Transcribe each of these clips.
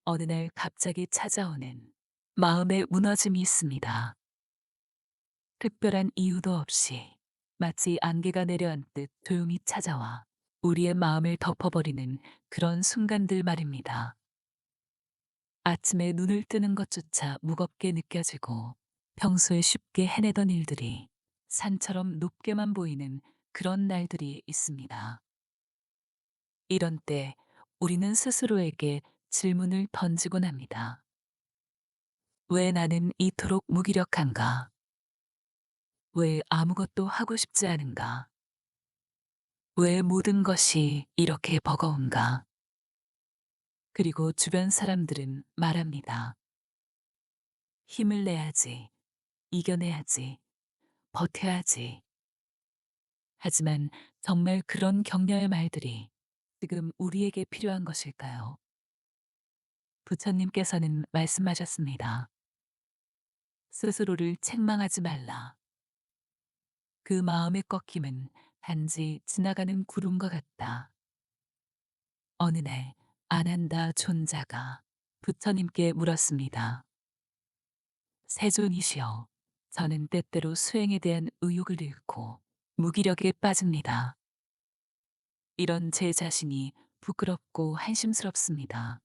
어느 날 갑자기 찾아오는 마음의 무너짐이 있습니다. 특별한 이유도 없이 마치 안개가 내려앉듯 조용히 찾아와 우리의 마음을 덮어버리는 그런 순간들 말입니다. 아침에 눈을 뜨는 것조차 무겁게 느껴지고 평소에 쉽게 해내던 일들이 산처럼 높게만 보이는 그런 날들이 있습니다. 이런 때 우리는 스스로에게 질문을 던지곤 합니다. 왜 나는 이토록 무기력한가? 왜 아무것도 하고 싶지 않은가? 왜 모든 것이 이렇게 버거운가? 그리고 주변 사람들은 말합니다. 힘을 내야지, 이겨내야지, 버텨야지. 하지만 정말 그런 격려의 말들이 지금 우리에게 필요한 것일까요? 부처님께서는 말씀하셨습니다. 스스로를 책망하지 말라. 그 마음의 꺾임은 단지 지나가는 구름과 같다. 어느 날 아난다 존자가 부처님께 물었습니다. 세존이시여, 저는 때때로 수행에 대한 의욕을 잃고 무기력에 빠집니다. 이런 제 자신이 부끄럽고 한심스럽습니다.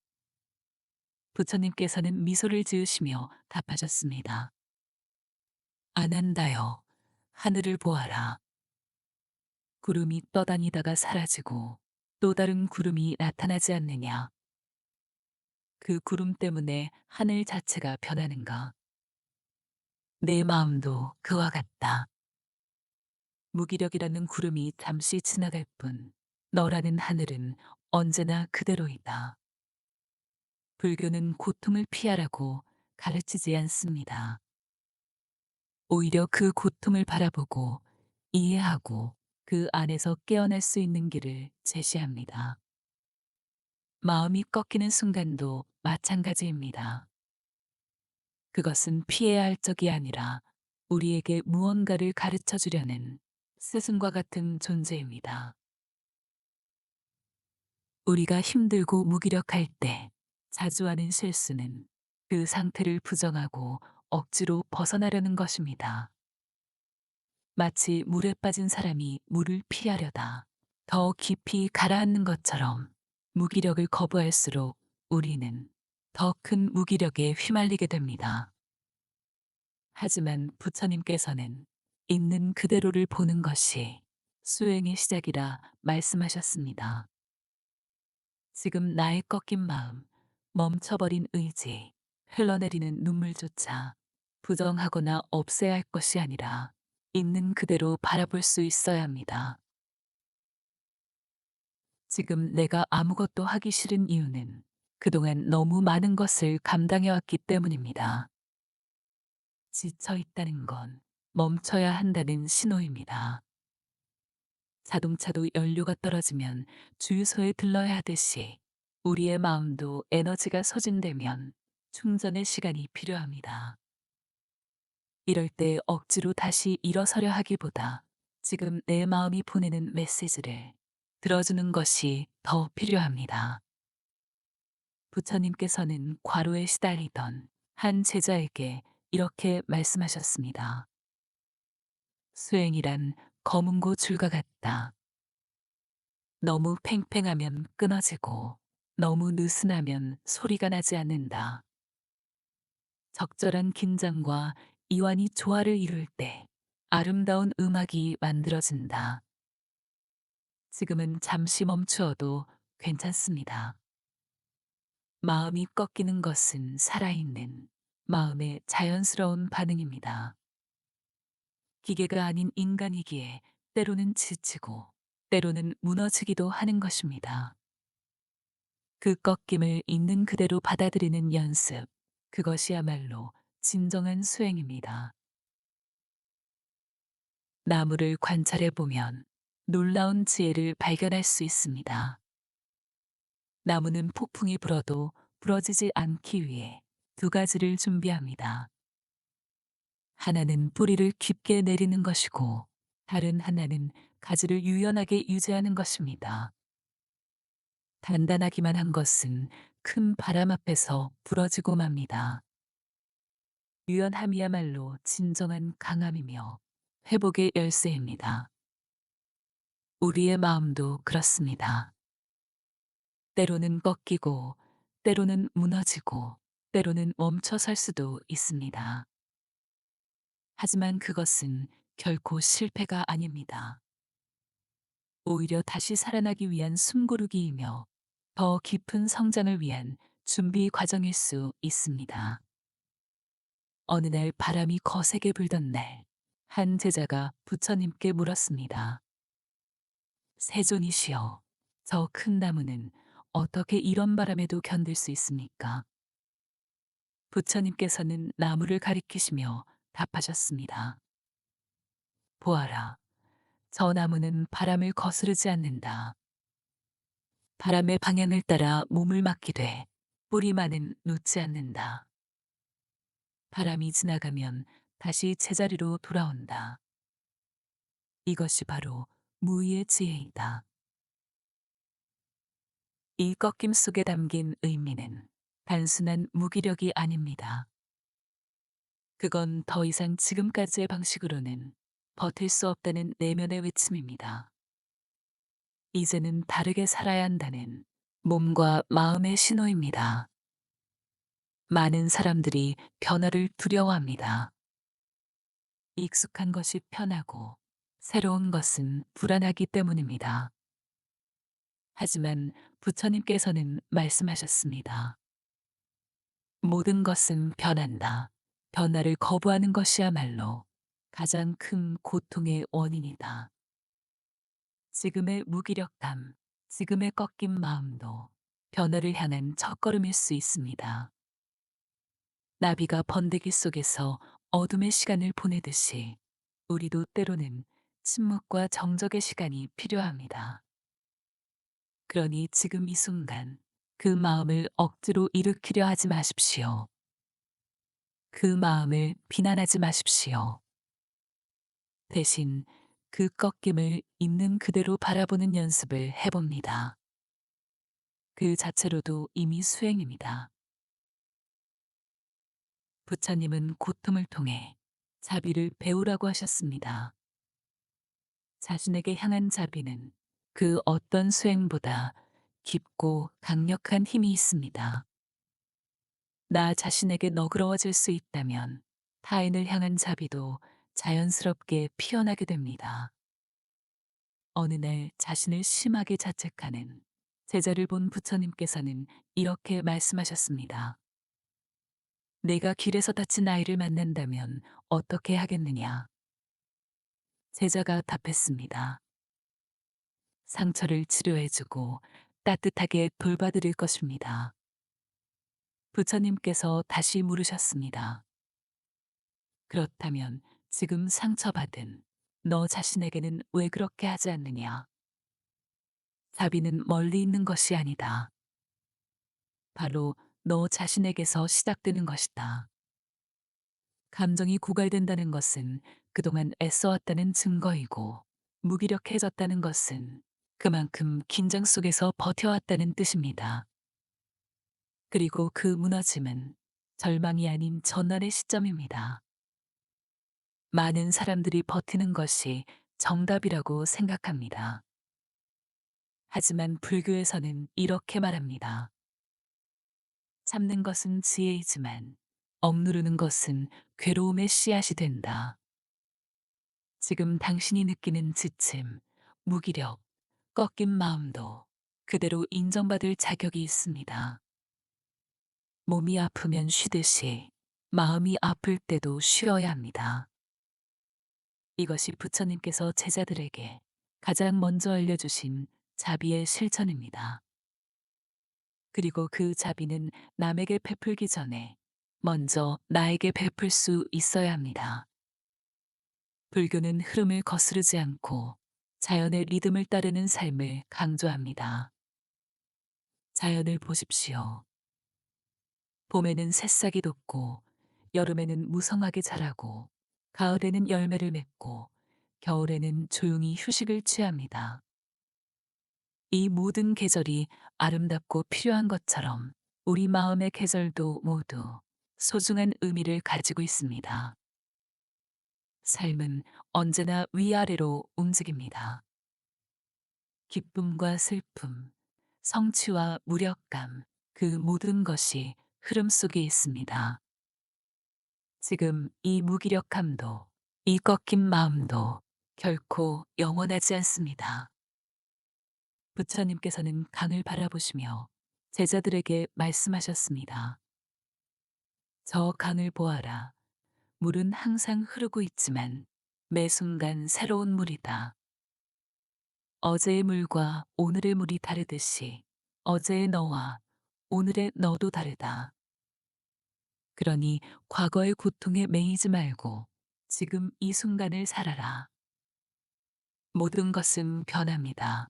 부처님께서는 미소를 지으시며 답하셨습니다. 아난다여, 하늘을 보아라. 구름이 떠다니다가 사라지고 또 다른 구름이 나타나지 않느냐. 그 구름 때문에 하늘 자체가 변하는가. 내 마음도 그와 같다. 무기력이라는 구름이 잠시 지나갈 뿐, 너라는 하늘은 언제나 그대로이다. 불교는 고통을 피하라고 가르치지 않습니다. 오히려 그 고통을 바라보고 이해하고 그 안에서 깨어날 수 있는 길을 제시합니다. 마음이 꺾이는 순간도 마찬가지입니다. 그것은 피해야 할 적이 아니라 우리에게 무언가를 가르쳐 주려는 스승과 같은 존재입니다. 우리가 힘들고 무기력할 때 자주 하는 실수는 그 상태를 부정하고 억지로 벗어나려는 것입니다. 마치 물에 빠진 사람이 물을 피하려다 더 깊이 가라앉는 것처럼 무기력을 거부할수록 우리는 더 큰 무기력에 휘말리게 됩니다. 하지만 부처님께서는 있는 그대로를 보는 것이 수행의 시작이라 말씀하셨습니다. 지금 나의 꺾인 마음, 멈춰버린 의지, 흘러내리는 눈물조차 부정하거나 없애야 할 것이 아니라 있는 그대로 바라볼 수 있어야 합니다. 지금 내가 아무것도 하기 싫은 이유는 그동안 너무 많은 것을 감당해왔기 때문입니다. 지쳐 있다는 건 멈춰야 한다는 신호입니다. 자동차도 연료가 떨어지면 주유소에 들러야 하듯이 우리의 마음도 에너지가 소진되면 충전의 시간이 필요합니다. 이럴 때 억지로 다시 일어서려 하기보다 지금 내 마음이 보내는 메시지를 들어주는 것이 더 필요합니다. 부처님께서는 과로에 시달리던 한 제자에게 이렇게 말씀하셨습니다. 수행이란 검은고 줄과 같다. 너무 팽팽하면 끊어지고 너무 느슨하면 소리가 나지 않는다. 적절한 긴장과 이완이 조화를 이룰 때 아름다운 음악이 만들어진다. 지금은 잠시 멈추어도 괜찮습니다. 마음이 꺾이는 것은 살아있는 마음의 자연스러운 반응입니다. 기계가 아닌 인간이기에 때로는 지치고 때로는 무너지기도 하는 것입니다. 그 꺾임을 있는 그대로 받아들이는 연습, 그것이야말로 진정한 수행입니다. 나무를 관찰해 보면 놀라운 지혜를 발견할 수 있습니다. 나무는 폭풍이 불어도 부러지지 않기 위해 두 가지를 준비합니다. 하나는 뿌리를 깊게 내리는 것이고 다른 하나는 가지를 유연하게 유지하는 것입니다. 단단하기만 한 것은 큰 바람 앞에서 부러지고 맙니다. 유연함이야말로 진정한 강함이며 회복의 열쇠입니다. 우리의 마음도 그렇습니다. 때로는 꺾이고, 때로는 무너지고, 때로는 멈춰 설 수도 있습니다. 하지만 그것은 결코 실패가 아닙니다. 오히려 다시 살아나기 위한 숨고르기이며 더 깊은 성장을 위한 준비 과정일 수 있습니다. 어느 날 바람이 거세게 불던 날, 한 제자가 부처님께 물었습니다. 세존이시여, 저 큰 나무는 어떻게 이런 바람에도 견딜 수 있습니까? 부처님께서는 나무를 가리키시며 답하셨습니다. 보아라, 저 나무는 바람을 거스르지 않는다. 바람의 방향을 따라 몸을 맡기되 뿌리만은 놓지 않는다. 바람이 지나가면 다시 제자리로 돌아온다. 이것이 바로 무의의 지혜이다. 이 꺾임 속에 담긴 의미는 단순한 무기력이 아닙니다. 그건 더 이상 지금까지의 방식으로는 버틸 수 없다는 내면의 외침입니다. 이제는 다르게 살아야 한다는 몸과 마음의 신호입니다. 많은 사람들이 변화를 두려워합니다. 익숙한 것이 편하고 새로운 것은 불안하기 때문입니다. 하지만 부처님께서는 말씀하셨습니다. 모든 것은 변한다. 변화를 거부하는 것이야말로 가장 큰 고통의 원인이다. 지금의 무기력감, 지금의 꺾인 마음도 변화를 향한 첫걸음일 수 있습니다. 나비가 번데기 속에서 어둠의 시간을 보내듯이 우리도 때로는 침묵과 정적의 시간이 필요합니다. 그러니 지금 이 순간 그 마음을 억지로 일으키려 하지 마십시오. 그 마음을 비난하지 마십시오. 대신 그 꺾임을 있는 그대로 바라보는 연습을 해봅니다. 그 자체로도 이미 수행입니다. 부처님은 고통을 통해 자비를 배우라고 하셨습니다. 자신에게 향한 자비는 그 어떤 수행보다 깊고 강력한 힘이 있습니다. 나 자신에게 너그러워질 수 있다면 타인을 향한 자비도 자연스럽게 피어나게 됩니다. 어느 날 자신을 심하게 자책하는 제자를 본 부처님께서는 이렇게 말씀하셨습니다. 내가 길에서 다친 아이를 만난다면 어떻게 하겠느냐? 제자가 답했습니다. 상처를 치료해주고 따뜻하게 돌봐드릴 것입니다. 부처님께서 다시 물으셨습니다. 그렇다면 지금 상처받은 너 자신에게는 왜 그렇게 하지 않느냐? 자비는 멀리 있는 것이 아니다. 바로 너 자신에게서 시작되는 것이다. 감정이 고갈된다는 것은 그동안 애써왔다는 증거이고, 무기력해졌다는 것은 그만큼 긴장 속에서 버텨왔다는 뜻입니다. 그리고 그 무너짐은 절망이 아닌 전환의 시점입니다. 많은 사람들이 버티는 것이 정답이라고 생각합니다. 하지만 불교에서는 이렇게 말합니다. 참는 것은 지혜이지만 억누르는 것은 괴로움의 씨앗이 된다. 지금 당신이 느끼는 지침, 무기력, 꺾인 마음도 그대로 인정받을 자격이 있습니다. 몸이 아프면 쉬듯이 마음이 아플 때도 쉬어야 합니다. 이것이 부처님께서 제자들에게 가장 먼저 알려주신 자비의 실천입니다. 그리고 그 자비는 남에게 베풀기 전에 먼저 나에게 베풀 수 있어야 합니다. 불교는 흐름을 거스르지 않고 자연의 리듬을 따르는 삶을 강조합니다. 자연을 보십시오. 봄에는 새싹이 돋고, 여름에는 무성하게 자라고, 가을에는 열매를 맺고, 겨울에는 조용히 휴식을 취합니다. 이 모든 계절이 아름답고 필요한 것처럼 우리 마음의 계절도 모두 소중한 의미를 가지고 있습니다. 삶은 언제나 위아래로 움직입니다. 기쁨과 슬픔, 성취와 무력감, 그 모든 것이 흐름 속에 있습니다. 지금 이 무기력함도, 이 꺾인 마음도 결코 영원하지 않습니다. 부처님께서는 강을 바라보시며 제자들에게 말씀하셨습니다. 저 강을 보아라. 물은 항상 흐르고 있지만 매 순간 새로운 물이다. 어제의 물과 오늘의 물이 다르듯이 어제의 너와 오늘의 너도 다르다. 그러니 과거의 고통에 매이지 말고 지금 이 순간을 살아라. 모든 것은 변합니다.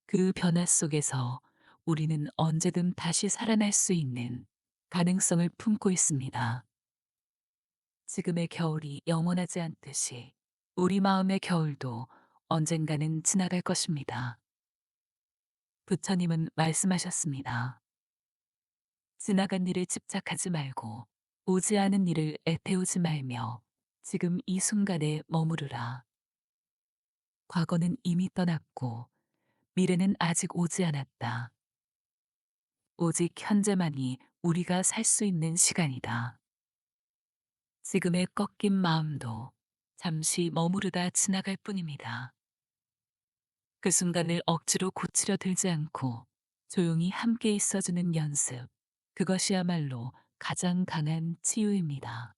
그 변화 속에서 우리는 언제든 다시 살아날 수 있는 가능성을 품고 있습니다. 지금의 겨울이 영원하지 않듯이 우리 마음의 겨울도 언젠가는 지나갈 것입니다. 부처님은 말씀하셨습니다. 지나간 일에 집착하지 말고 오지 않은 일을 애태우지 말며 지금 이 순간에 머무르라. 과거는 이미 떠났고 미래는 아직 오지 않았다. 오직 현재만이 우리가 살 수 있는 시간이다. 지금의 꺾인 마음도 잠시 머무르다 지나갈 뿐입니다. 그 순간을 억지로 고치려 들지 않고 조용히 함께 있어주는 연습. 그것이야말로 가장 강한 치유입니다.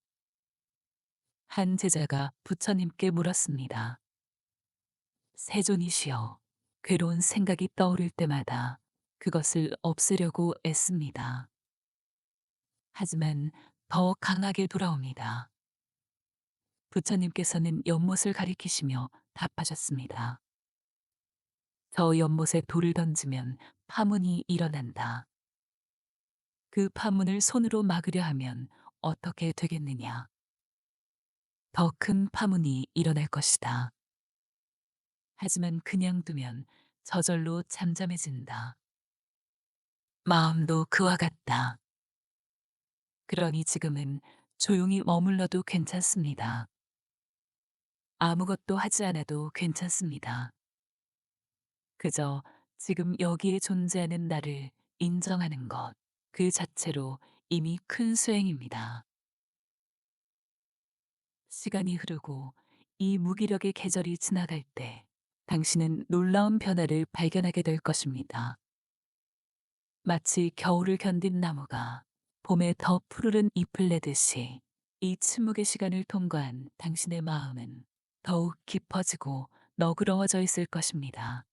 한 제자가 부처님께 물었습니다. 세존이시여, 괴로운 생각이 떠오를 때마다 그것을 없애려고 애씁니다. 하지만 더 강하게 돌아옵니다. 부처님께서는 연못을 가리키시며 답하셨습니다. 저 연못에 돌을 던지면 파문이 일어난다. 그 파문을 손으로 막으려 하면 어떻게 되겠느냐? 더 큰 파문이 일어날 것이다. 하지만 그냥 두면 저절로 잠잠해진다. 마음도 그와 같다. 그러니 지금은 조용히 머물러도 괜찮습니다. 아무것도 하지 않아도 괜찮습니다. 그저 지금 여기에 존재하는 나를 인정하는 것, 그 자체로 이미 큰 수행입니다. 시간이 흐르고 이 무기력의 계절이 지나갈 때 당신은 놀라운 변화를 발견하게 될 것입니다. 마치 겨울을 견딘 나무가 봄에 더 푸르른 잎을 내듯이 이 침묵의 시간을 통과한 당신의 마음은 더욱 깊어지고 너그러워져 있을 것입니다.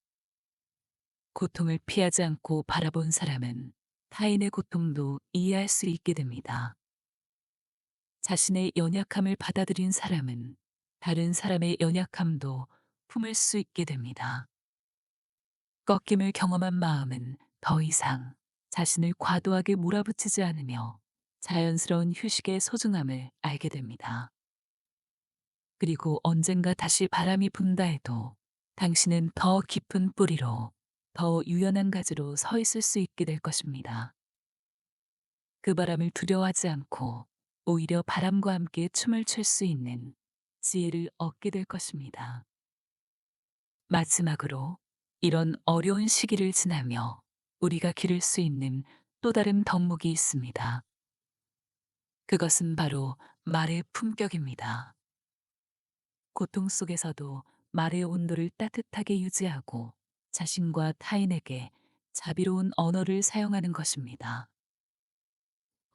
고통을 피하지 않고 바라본 사람은 타인의 고통도 이해할 수 있게 됩니다. 자신의 연약함을 받아들인 사람은 다른 사람의 연약함도 품을 수 있게 됩니다. 꺾임을 경험한 마음은 더 이상 자신을 과도하게 몰아붙이지 않으며 자연스러운 휴식의 소중함을 알게 됩니다. 그리고 언젠가 다시 바람이 분다 해도 당신은 더 깊은 뿌리로 더 유연한 가지로 서 있을 수 있게 될 것입니다. 그 바람을 두려워하지 않고 오히려 바람과 함께 춤을 출 수 있는 지혜를 얻게 될 것입니다. 마지막으로 이런 어려운 시기를 지나며 우리가 기를 수 있는 또 다른 덕목이 있습니다. 그것은 바로 말의 품격입니다. 고통 속에서도 말의 온도를 따뜻하게 유지하고 자신과 타인에게 자비로운 언어를 사용하는 것입니다.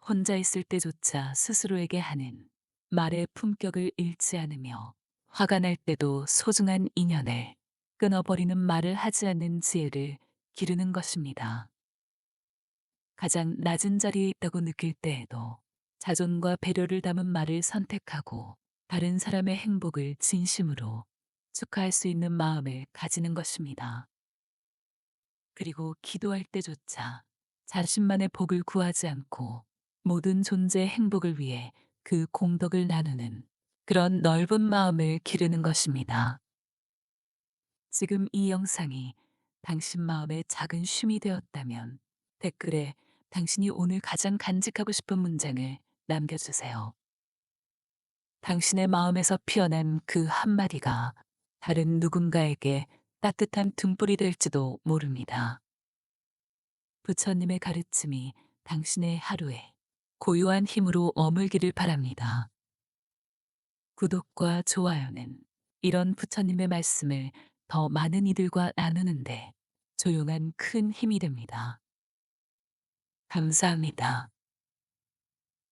혼자 있을 때조차 스스로에게 하는 말의 품격을 잃지 않으며 화가 날 때도 소중한 인연을 끊어버리는 말을 하지 않는 지혜를 기르는 것입니다. 가장 낮은 자리에 있다고 느낄 때에도 자존과 배려를 담은 말을 선택하고 다른 사람의 행복을 진심으로 축하할 수 있는 마음을 가지는 것입니다. 그리고 기도할 때조차 자신만의 복을 구하지 않고 모든 존재의 행복을 위해 그 공덕을 나누는 그런 넓은 마음을 기르는 것입니다. 지금 이 영상이 당신 마음에 작은 쉼이 되었다면 댓글에 당신이 오늘 가장 간직하고 싶은 문장을 남겨주세요. 당신의 마음에서 피어난 그 한마디가 다른 누군가에게 따뜻한 등불이 될지도 모릅니다. 부처님의 가르침이 당신의 하루에 고요한 힘으로 머물기를 바랍니다. 구독과 좋아요는 이런 부처님의 말씀을 더 많은 이들과 나누는데 조용한 큰 힘이 됩니다. 감사합니다.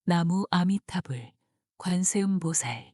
나무 아미타불 관세음보살